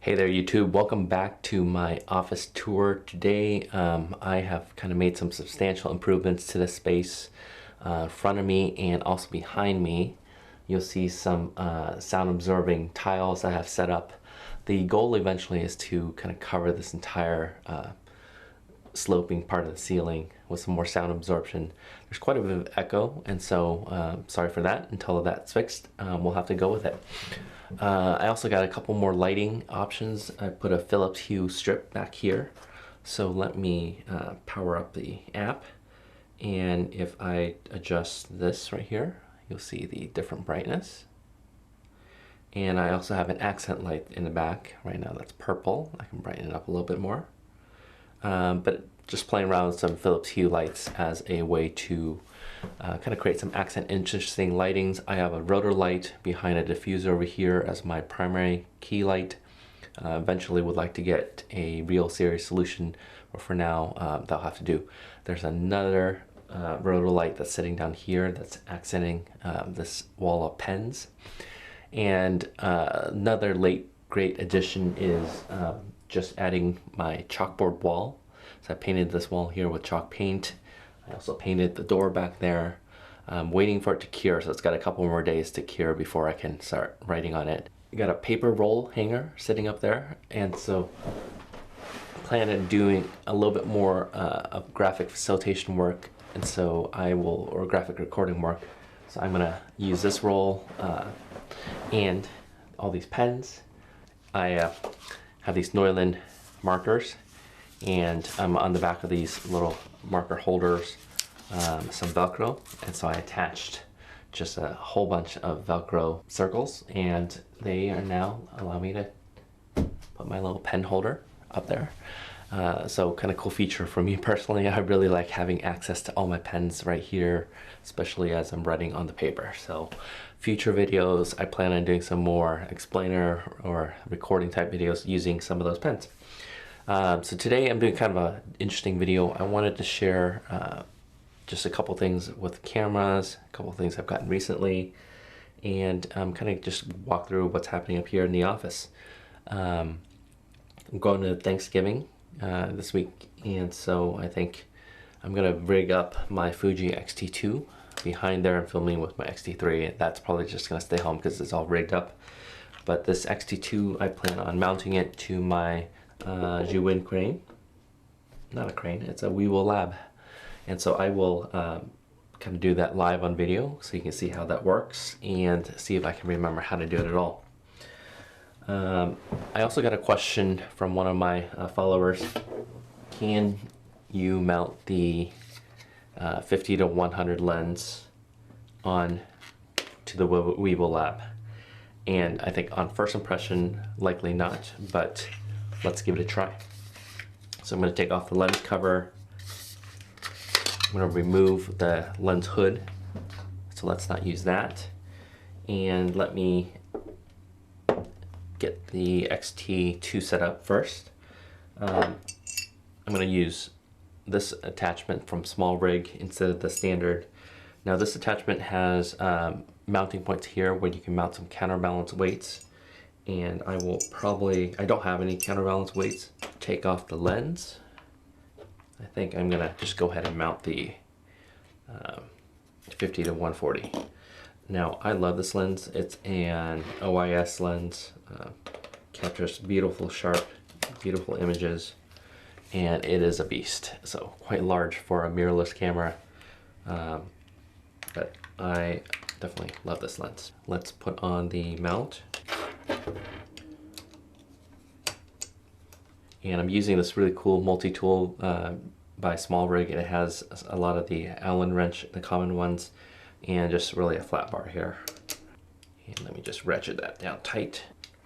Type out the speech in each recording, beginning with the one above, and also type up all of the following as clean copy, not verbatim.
Hey there YouTube, welcome back to my office tour. Today I have kind of made some substantial improvements to the space in front of me and also behind me. You'll see some sound absorbing tiles I have set up. The goal eventually is to kind of cover this entire sloping part of the ceiling with some more sound absorption. There's quite a bit of echo, and so sorry for that. Until that's fixed, we'll have to go with it. I also got a couple more lighting options. I put a Philips Hue strip back here. So let me power up the app, and if I adjust this right here, you'll see the different brightness. And I also have an accent light in the back right now that's purple. I can brighten it up a little bit more. But just playing around with some Philips Hue lights as a way to kind of create some accent interesting lightings. I have a rotor light behind a diffuser over here as my primary key light. Eventually would like to get a real series solution, but for now that'll have to do. There's another rotor light that's sitting down here that's accenting this wall of pens. And another great addition is just adding my chalkboard wall. So I painted this wall here with chalk paint. I also painted the door back there. I'm waiting for it to cure, so it's got a couple more days to cure before I can start writing on it. I got a paper roll hanger sitting up there, and so I plan on doing a little bit more of graphic facilitation work, and so or graphic recording work. So I'm gonna use this roll and all these pens. I have these Neuland markers, and on the back of these little marker holders some Velcro, and so I attached just a whole bunch of Velcro circles, and they are now allowing me to put my little pen holder up there. So kind of cool feature for me personally. I really like having access to all my pens right here, especially as I'm writing on the paper. So future videos, I plan on doing some more explainer or recording type videos using some of those pens. So today I'm doing kind of an interesting video. I wanted to share just a couple things with cameras, a couple things I've gotten recently, and kind of just walk through what's happening up here in the office. I'm going to Thanksgiving this week, and so I think I'm gonna rig up my Fuji X-T2. Behind there I'm filming with my X-T3. That's probably just gonna stay home because it's all rigged up. But this X-T2, I plan on mounting it to my Zhiyun crane. Not a crane, it's a Weebill Lab. And so I will kind of do that live on video so you can see how that works and see if I can remember how to do it at all. I also got a question from one of my followers. Can you mount the 50 to 100 lens on to the Weebill Lab? And I think on first impression, likely not, but let's give it a try. So I'm going to take off the lens cover. I'm going to remove the lens hood, so let's not use that. And let me get the X-T2 set up first. I'm going to use this attachment from Small Rig instead of the standard. Now this attachment has mounting points here where you can mount some counterbalance weights, and I don't have any counterbalance weights. Take off the lens. I think I'm gonna just go ahead and mount the 50 to 140. Now I love this lens. It's an OIS lens, captures beautiful, sharp, beautiful images, and it is a beast. So quite large for a mirrorless camera, but I definitely love this lens. Let's put on the mount. And I'm using this really cool multi-tool by Small Rig. It has a lot of the Allen wrench, the common ones, and just really a flat bar here. And let me just ratchet that down tight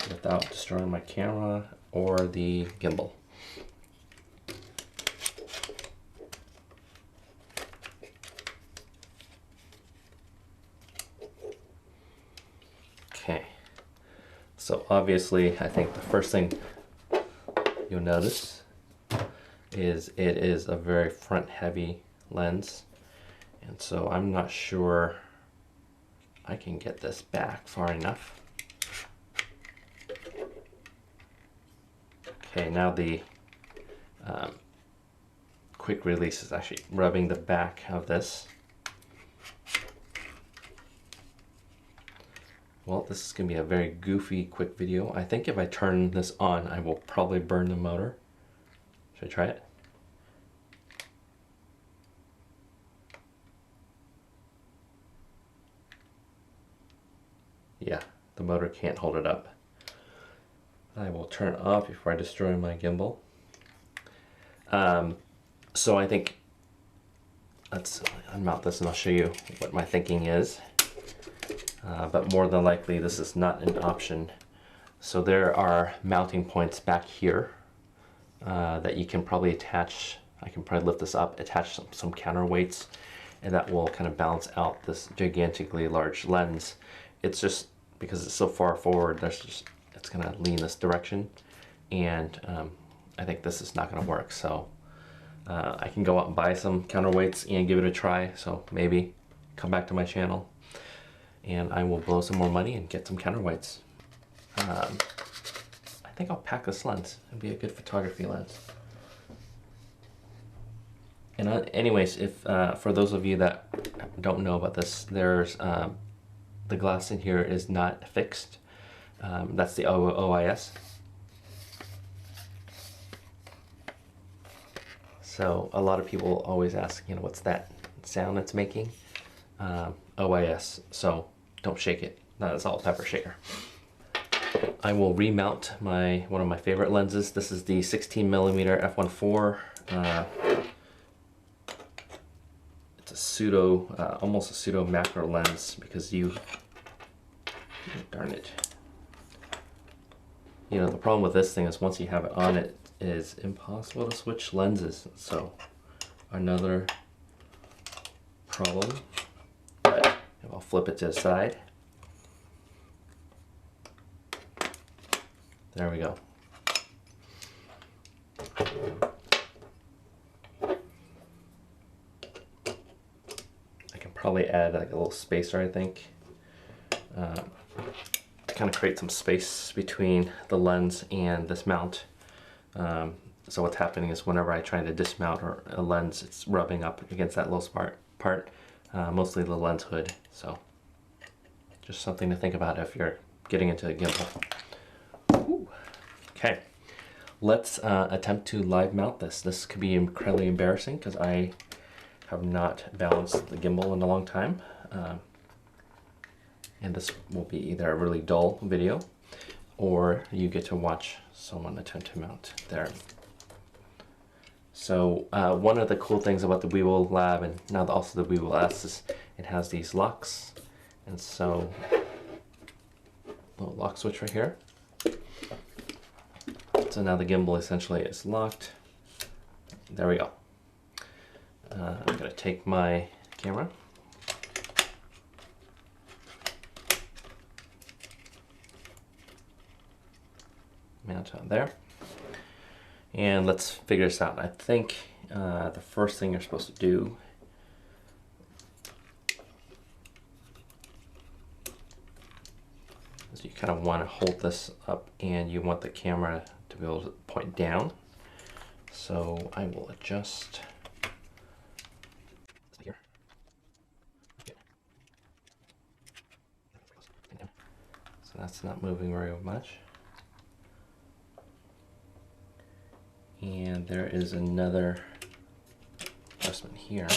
without destroying my camera or the gimbal. Okay, so obviously I think the first thing you'll notice is it is a very front heavy lens, and so I'm not sure I can get this back far enough. Okay, now the quick release is actually rubbing the back of this. Well, this is going to be a very goofy quick video. I think if I turn this on, I will probably burn the motor. Should I try it? Yeah, the motor can't hold it up. I will turn it off before I destroy my gimbal. So I think, let's unmount this and I'll show you what my thinking is. But more than likely this is not an option. So there are mounting points back here that you can probably attach. I can probably lift this up, attach some counterweights, and that will kind of balance out this gigantically large lens. It's just because it's so far forward, it's going to lean this direction, and I think this is not going to work. So I can go out and buy some counterweights and give it a try. So maybe come back to my channel and I will blow some more money and get some counterweights. I think I'll pack this lens. It'll be a good photography lens. And anyways, if for those of you that don't know about this, there's the glass in here is not fixed. That's the OIS. So a lot of people always ask, you know, what's that sound it's making? OIS. So don't shake it. That's a salt pepper shaker. I will remount one of my favorite lenses. This is the 16mm f1.4. It's a pseudo, almost a pseudo macro lens because darn it. You know, the problem with this thing is once you have it on, it is impossible to switch lenses. So another problem. But I'll flip it to the side. There we go. I can probably add like a little spacer, I think, to kind of create some space between the lens and this mount. So what's happening is whenever I try to dismount a lens, it's rubbing up against that little part, mostly the lens hood. So just something to think about if you're getting into a gimbal. Ooh. Okay, let's attempt to live mount this. This could be incredibly embarrassing because I have not balanced the gimbal in a long time. And this will be either a really dull video or you get to watch someone attempt to mount there. So one of the cool things about the Weebill Lab, and now also the Weebill S, is it has these locks. And so, little lock switch right here. So now the gimbal essentially is locked. There we go. I'm going to take my camera. Mount on there. And let's figure this out. I think the first thing you're supposed to do is you kind of want to hold this up and you want the camera to be able to point down. So I will adjust here. So that's not moving very much. And there is another adjustment here.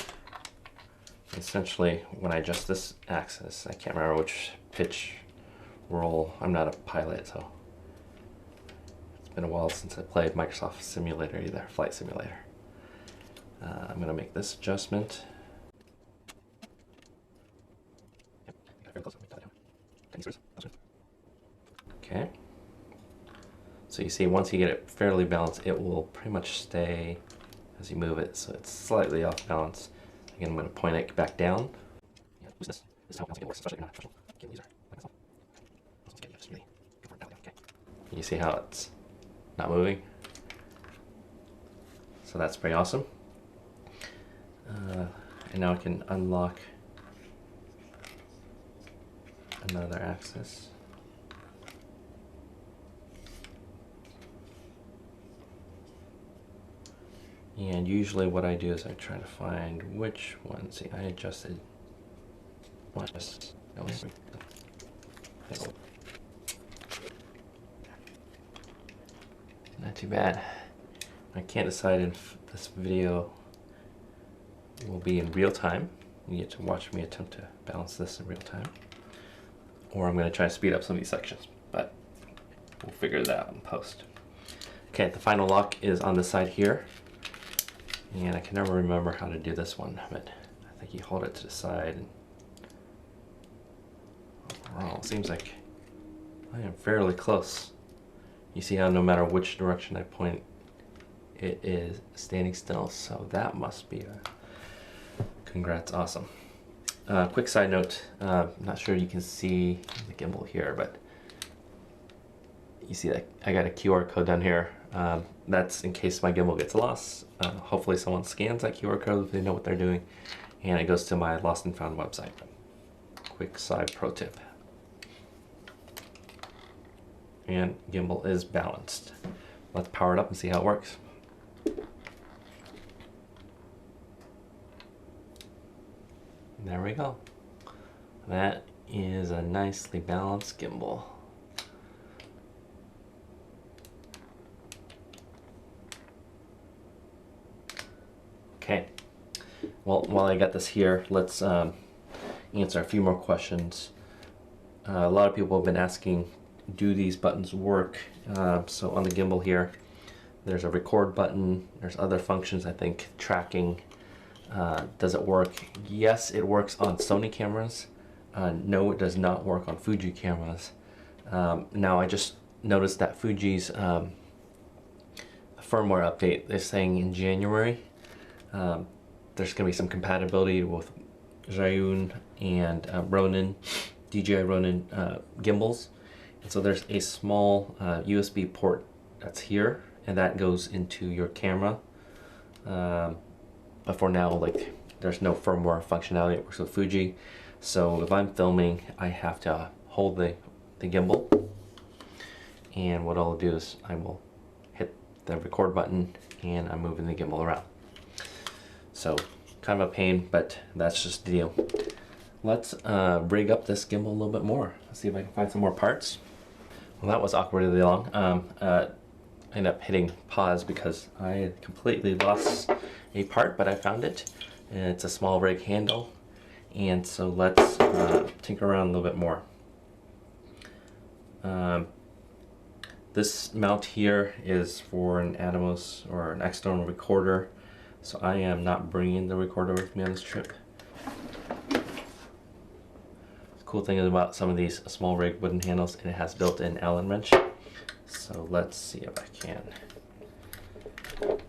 Essentially, when I adjust this axis, I can't remember which pitch roll. I'm not a pilot, so it's been a while since I played Microsoft Simulator either, Flight Simulator. I'm going to make this adjustment. Okay. So you see, once you get it fairly balanced, it will pretty much stay as you move it. So it's slightly off balance. Again, I'm going to point it back down. Yeah, this is how it works, especially if you're not a professional gimbal user like myself. Just really go for it. Okay. You see how it's not moving? So that's pretty awesome. And now I can unlock another axis. And usually what I do is I try to find which one. See, I adjusted. Not too bad. I can't decide if this video will be in real time. You get to watch me attempt to balance this in real time. Or I'm going to try to speed up some of these sections, but we'll figure that out in post. Okay, the final lock is on this side here. And I can never remember how to do this one, but I think you hold it to the side. And overall, it seems like I am fairly close. You see how no matter which direction I point, it is standing still, so that must be a congrats, awesome. Quick side note, not sure you can see the gimbal here, but you see that I got a QR code down here. That's in case my gimbal gets lost. Hopefully someone scans that QR code if they know what they're doing, and it goes to my lost and found website. Quick side pro tip. And gimbal is balanced. Let's power it up and see how it works. There we go. That is a nicely balanced gimbal. Okay, well, while I got this here, let's answer a few more questions. A lot of people have been asking, do these buttons work? So on the gimbal here, there's a record button, there's other functions, I think, tracking. Does it work? Yes, it works on Sony cameras. No, it does not work on Fuji cameras. Now, I just noticed that Fuji's firmware update is saying in January there's going to be some compatibility with Zhiyun and Ronin, DJI Ronin gimbals. And so there's a small USB port that's here, and that goes into your camera. But for now, like, there's no firmware functionality that works with Fuji. So if I'm filming, I have to hold the gimbal. And what I'll do is I will hit the record button and I'm moving the gimbal around. So kind of a pain, but that's just the deal. Let's rig up this gimbal a little bit more. Let's see if I can find some more parts. Well, that was awkwardly long. I ended up hitting pause because I had completely lost a part, but I found it. And it's a small rig handle. And so let's tinker around a little bit more. This mount here is for an Atomos or an external recorder. So I am not bringing the recorder with me on this trip. The cool thing about some of these small rig wooden handles, it has built-in Allen wrench. So let's see if I can.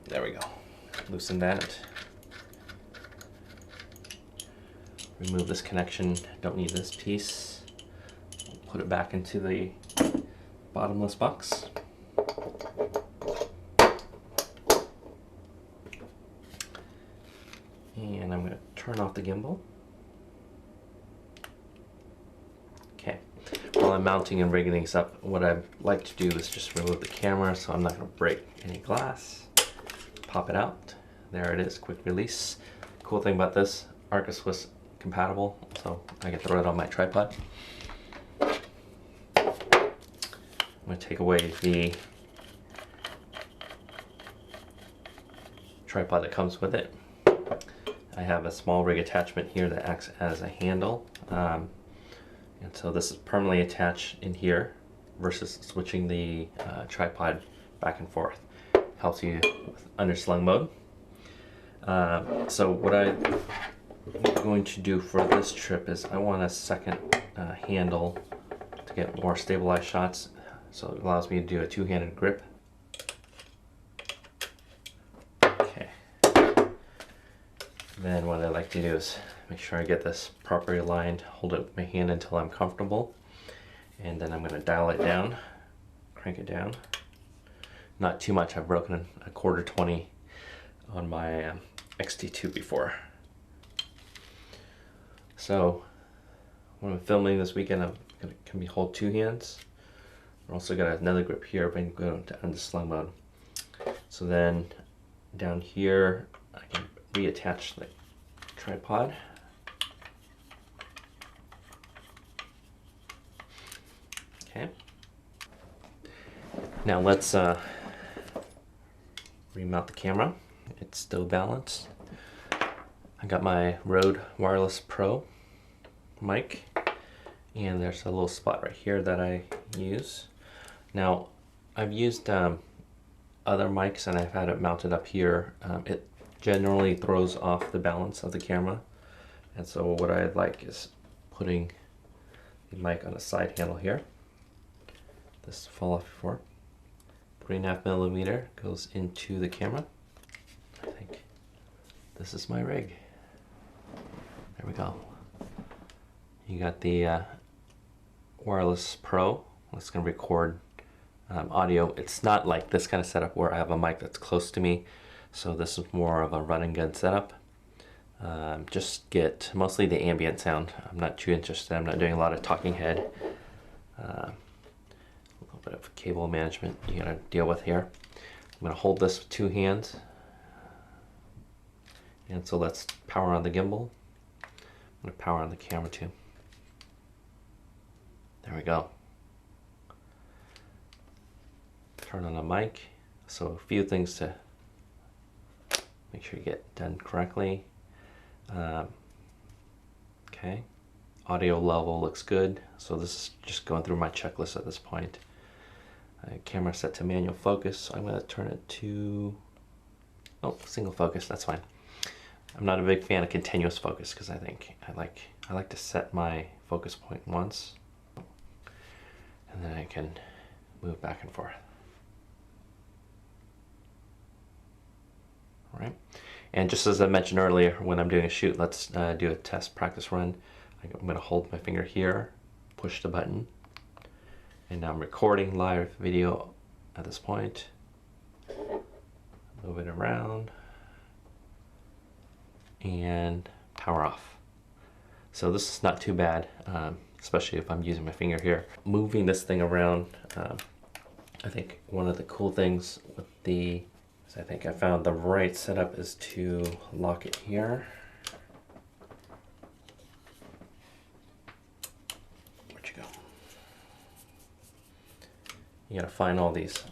There we go. Loosen that. Remove this connection. Don't need this piece. Put it back into the bottomless box. And I'm going to turn off the gimbal. Okay. While I'm mounting and rigging things up, what I'd like to do is just remove the camera so I'm not going to break any glass. Pop it out. There it is, quick release. Cool thing about this, Arcus was compatible, so I can throw it on my tripod. I'm going to take away the tripod that comes with it. I have a small rig attachment here that acts as a handle. And so this is permanently attached in here versus switching the tripod back and forth. Helps you with underslung mode. So what I'm going to do for this trip is I want a second handle to get more stabilized shots. So it allows me to do a two-handed grip. Okay. Then what I like to do is make sure I get this properly aligned, hold it with my hand until I'm comfortable, and then I'm going to dial it down, crank it down. Not too much. I've broken a quarter 20 on my X-T2 before. So when I'm filming this weekend, I'm going to hold two hands. I've also got another grip here, but I'm going to underslung mode. So then down here, I can reattach the tripod. Okay. Now let's remount the camera. It's still balanced. I got my Rode Wireless Pro mic, and there's a little spot right here that I use. Now, I've used other mics and I've had it mounted up here. It generally throws off the balance of the camera, and so what I like is putting the mic on a side handle here. This fall off before. 3.5mm goes into the camera. I think this is my rig. There we go. You got the Wireless Pro. It's going to record audio. It's not like this kind of setup where I have a mic that's close to me. So this is more of a run and gun setup. Just get mostly the ambient sound. I'm not too interested. I'm not doing a lot of talking head. A little bit of cable management you gotta deal with here. I'm gonna hold this with 2 hands. And so let's power on the gimbal. I'm gonna power on the camera too. There we go. Turn on the mic. So a few things to make sure you get done correctly. Okay, audio level looks good. So this is just going through my checklist at this point. Camera set to manual focus. So I'm going to turn it to single focus. That's fine. I'm not a big fan of continuous focus because I like to set my focus point once, and then I can move back and forth. All right. And just as I mentioned earlier, when I'm doing a shoot, let's do a test practice run. I'm going to hold my finger here, push the button, and now I'm recording live video at this point. Move it around and power off. So this is not too bad, especially if I'm using my finger here. Moving this thing around, I think one of the cool things with the I think I found the right setup is to lock it here. Where'd you go? You gotta find all these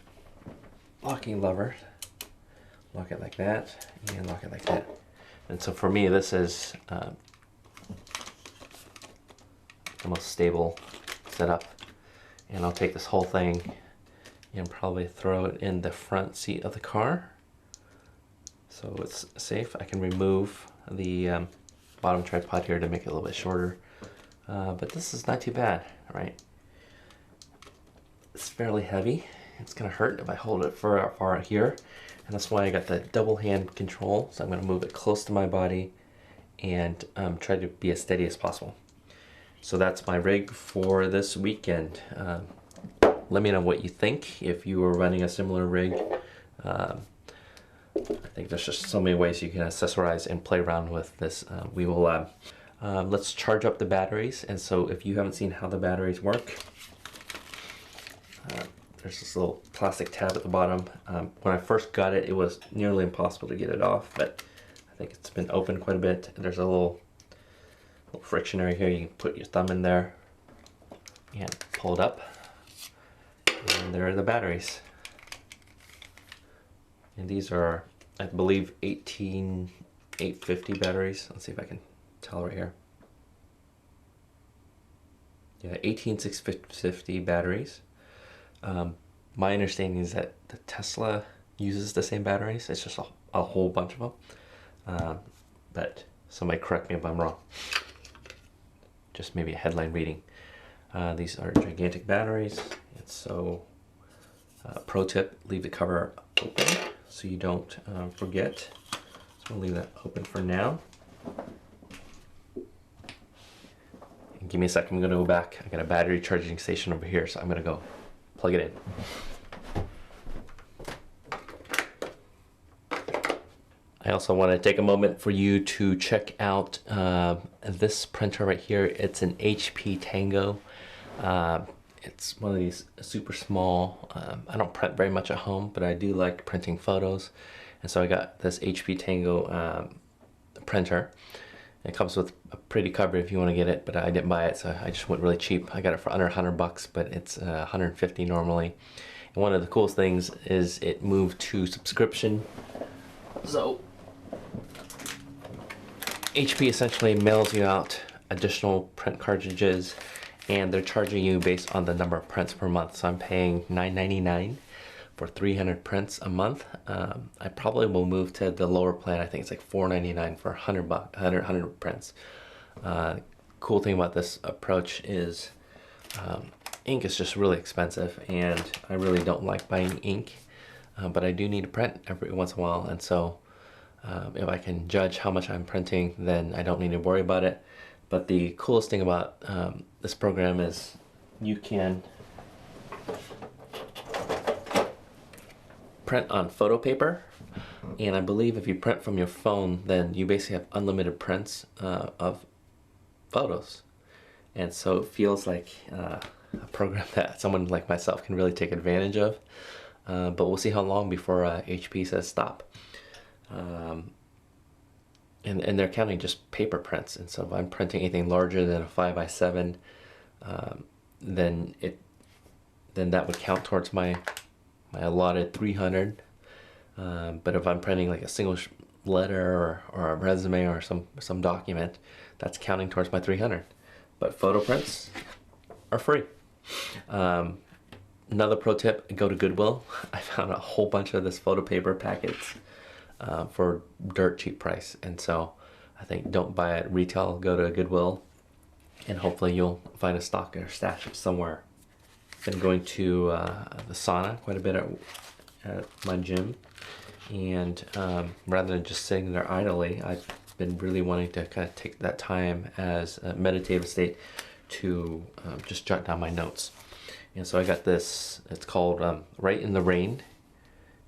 locking levers. Lock it like that, and lock it like that. And so for me, this is the most stable setup. And I'll take this whole thing and probably throw it in the front seat of the car so it's safe. I can remove the bottom tripod here to make it a little bit shorter, but this is not too bad, right? It's fairly heavy. It's gonna hurt if I hold it far out here, and that's why I got the double hand control. So I'm gonna move it close to my body and try to be as steady as possible. So that's my rig for this weekend. Let me know what you think if you were running a similar rig. I think there's just so many ways you can accessorize and play around with this Weebill Lab. Let's charge up the batteries. And so if you haven't seen how the batteries work, there's this little plastic tab at the bottom. When I first got it, it was nearly impossible to get it off, but I think it's been opened quite a bit. There's a little friction area here. You can put your thumb in there and pull it up. And there are the batteries. And these are, I believe, 18850 batteries. Let's see if I can tell right here. Yeah, 18650 batteries. My understanding is that the Tesla uses the same batteries. It's just a whole bunch of them. But somebody correct me if I'm wrong. Just maybe a headline reading. These are gigantic batteries. And so, pro tip, leave the cover open so you don't forget. So I'm gonna leave that open for now. And give me a second, I'm gonna go back. I got a battery charging station over here, so I'm gonna go plug it in. I also want to take a moment for you to check out this printer right here. It's an HP Tango. It's one of these super small, I don't print very much at home, but I do like printing photos. And so I got this HP Tango printer. It comes with a pretty cover if you want to get it, but I didn't buy it, so I just went really cheap. I got it for under $100, but it's $150 normally. And one of the coolest things is it moved to subscription. So HP essentially mails you out additional print cartridges, and they're charging you based on the number of prints per month. So I'm paying $9.99 for 300 prints a month. I probably will move to the lower plan. I think it's like $4.99 for 100 prints. Cool thing about this approach is ink is just really expensive, and I really don't like buying ink, but I do need to print every once in a while, and so if I can judge how much I'm printing, then I don't need to worry about it. But the coolest thing about this program is you can print on photo paper, and I believe if you print from your phone, then you basically have unlimited prints of photos. And so it feels like a program that someone like myself can really take advantage of. But we'll see how long before HP says stop. And they're counting just paper prints, and so if I'm printing anything larger than a 5x7, then that would count towards my allotted 300. But if I'm printing like a single letter or a resume or some document, that's counting towards my 300. But photo prints are free. Another pro tip: go to Goodwill. I found a whole bunch of this photo paper packets for dirt cheap price, and so I think don't buy it retail, go to Goodwill, and hopefully you'll find a stock or stash somewhere. Been going to the sauna quite a bit at my gym, and rather than just sitting there idly, I've been really wanting to kind of take that time as a meditative state to just jot down my notes. And so I got this, it's called Write in the Rain.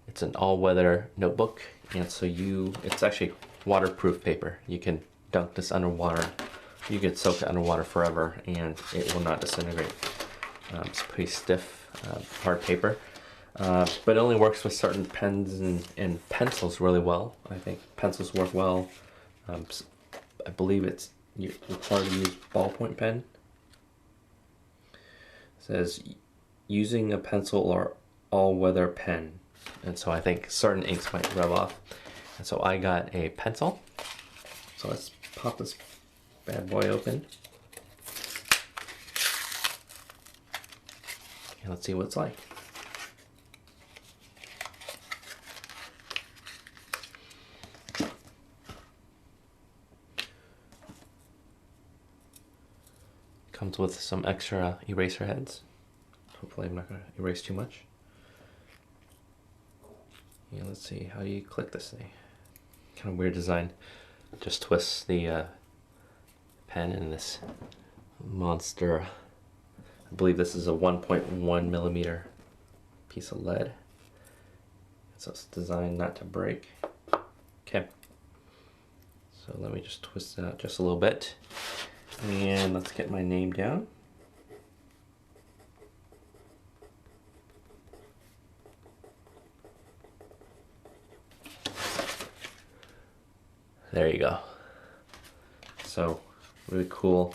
It's an all-weather notebook, and so it's actually waterproof paper. You can dunk this underwater. You can soak it underwater forever, and it will not disintegrate. It's pretty stiff, hard paper, but it only works with certain pens and pencils really well. I think pencils work well. I believe it's required to use ballpoint pen. It says using a pencil or all-weather pen. And so I think certain inks might rub off. And so I got a pencil. So let's pop this bad boy open. And let's see what it's like. Comes with some extra eraser heads. Hopefully I'm not going to erase too much. Yeah, let's see, how do you click this thing? Kind of weird design. Just twist the pen in this monster. I believe this is a 1.1 millimeter piece of lead. So it's designed not to break. Okay. So let me just twist it out just a little bit. And let's get my name down. There you go. So, really cool.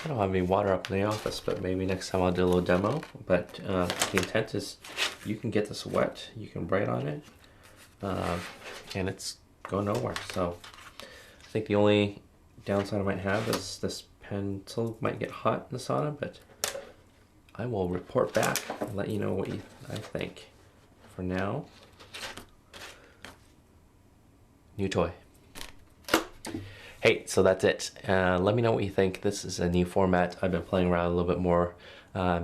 I don't have any water up in the office, but maybe next time I'll do a little demo. But the intent is you can get this wet, you can write on it, and it's going nowhere. So, I think the only downside I might have is this pencil might get hot in the sauna, but I will report back and let you know what I think. For now, new toy. Hey, so that's it. Let me know what you think. This is a new format. I've been playing around a little bit more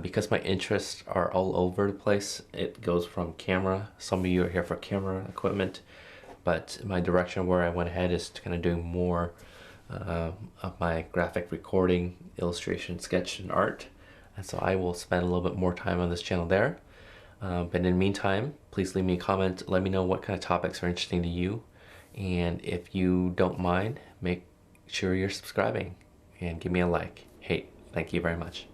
because my interests are all over the place. It goes from camera. Some of you are here for camera equipment, but my direction where I went ahead is to kind of do more of my graphic recording, illustration, sketch, and art. And so I will spend a little bit more time on this channel there. But in the meantime, please leave me a comment. Let me know what kind of topics are interesting to you. And if you don't mind, make sure you're subscribing and give me a like. Hey, thank you very much.